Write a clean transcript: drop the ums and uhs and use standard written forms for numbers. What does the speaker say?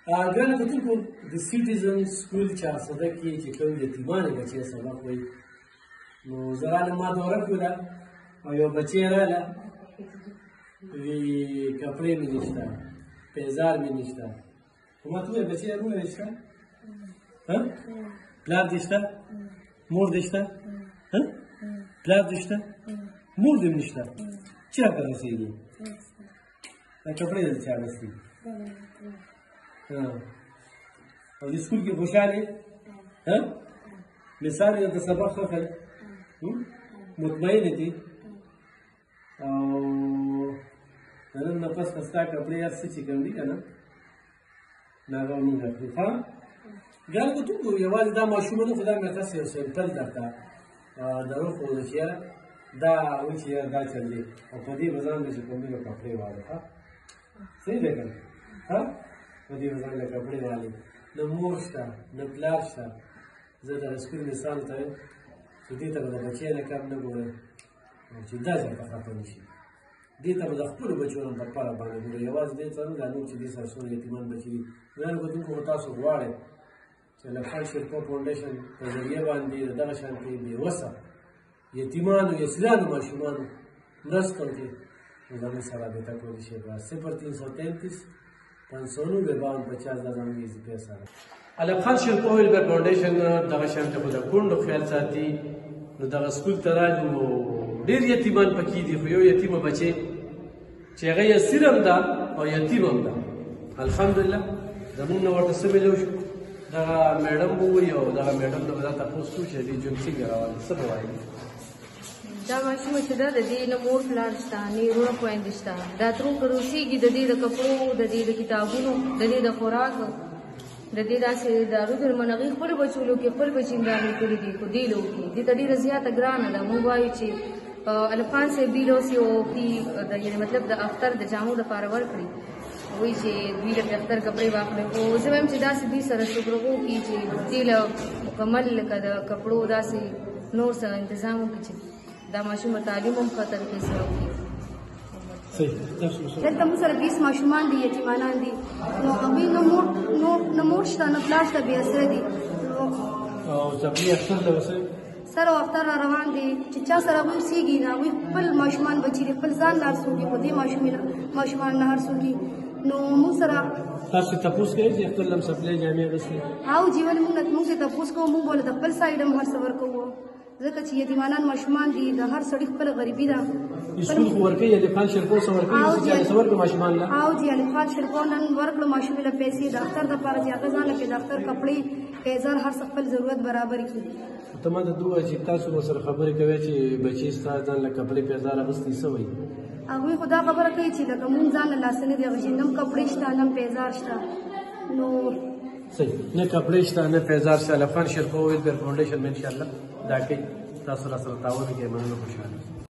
ګرانو کتونکو د سټیزن سکول چارسده کې چې کوم یتیمانې بچې سبق وایي نو زه رالم ما دوره کوله او یو بچی راله وی کپړې مې نشته پیزار مې نشته خو ما ته وویل بچی وویل شته پلار دې شته مور دې شته پلار دې شته مور دې نشته چېرته اوسېږي دا کپړې دلته چا اخیستي او د سکول کې خوشحال یې مثال یې د سبق ښه کړی مطمئنې دي او د نن نه پس به ستا کپړې هر څه چې کوم دي که نه نو هغه به مونږ اخلو ښه ګرانو کتونکو یوازې دا ماشومانو خو دا مې تاسې یو سمپل درته دروښوده چې یاره دا و چې یاره دا چل دی او په دې به ځان له چې کوم دي نو کپړې والو ښه صحیح دی که نه په دې به ځان له کپړې والې نه مور شته نه پلار شته زه د سکول مثال ته یم چې دې ته به د بچی نه کم نه ګورئ چې دا چېرته خفه نه شي دې ته به د خپلو بچو نه په خپله باندې ګورئ یوازې دې ته نه دا نور چې دې سره څومره یتیمان بچي دي ګرانو کتونکو خو تاسو غواړئ چې لکان شیرپا فاونډیشن په ذریعه باندې د دغه شانتې بېوسه یتیمانو یا سیرانو ماشومانو مرسته وکړي نو زموږ سره رابطه کولی شئ په 0333 599 5250 دا زموږ اضافي سره علم خان شیرپا ویلفیر فاونډیشن دغه شانته خو د کونډو خیال ساتي نو دغه سکول ته راځو نو ډېر یتیمان پکې دي خو یو یتیمه بچې چې هغه یسیر هم ده او یتیم هم ده الحمدلله زموږ نه ورته څه میلو شو دغه میډم به ووایي او دغه میډم نه به دا تپوس کوو چې دې ژوند څنګه روان څه به وایي دا ماشومه چې ده د دې نه مور پلار شته نه یې وروڼه خویندې شته دا ترو که روسېږي د دې د کپړو د دې د کتابونو د دې د خوراک د دې داسې دارو درمن هغې خپلو بچو لو کې خپل بچیندانې کړي دي خو دې لو کې دې ته ډېره زیاته ګرانه ده موږ وایو چې الف خان صاحب دوی له اوس یو یعنې مطلب د اختر د جامو دپاره ورکړي وایي چې دوی له اختر کپړې واخلئ خو زه وایم چې داسې دوی سره شکرغو کړي چې دې له مکمل لکه د کپړو داسې نور څه انتظام وکړي چې دا ماشوم تعلیم هم ښه طریقې سره وکړي دلته موږ سره 20 ماشومان دي یتیمانان دي نو هغوی نه مور شته نه پلار شته بې اسره دي او ځپلي اختر له وسه سر او اختر را روان دي چې چا سره هغوی اوسېږي نه هغوی خپل ماشومان بچي دي خپل ځان نه هر څوک خو دې ماشومان نه هر څوک نو موږ سره تاسو تپوس کوئ چې اختر لم سپلې جامې اغوستې او جی ولې موږ ته تپوس کوو موږ به د خپل سایډ هم هر څه ورکوو ځکه چې یتیمانان ماشومان دي د هر سړي خپله غریبي ده سکول خو ورکوي الف خان شیرپا څه ورکوي څه ورکړو ماشومان له او جی الف خان شیرپا نن ورکړو ماشومې له پیسې د اختر دپاره چې هغه ځان له د اختر کپړې پیزار هر څه خپل ضرورت برابر کړي ته ما ته دوه چې تاسو ورسره خبرې کوئ چې بچي ستا ځان له کپړې پیزار اخیستي څه وایي هغوی خو دا خبره کوي چې لکه مونږ ځان له لاسه نه دي اخیستي نه کپړې شته نه پیزار شته نو صحیح نه کپړې شته نه پیزار شته الف خان شیرپا ویلفیر فاونډیشن انشاءالله دا کوي تاسو راسره تعاون وکړئ مننه خوشحاله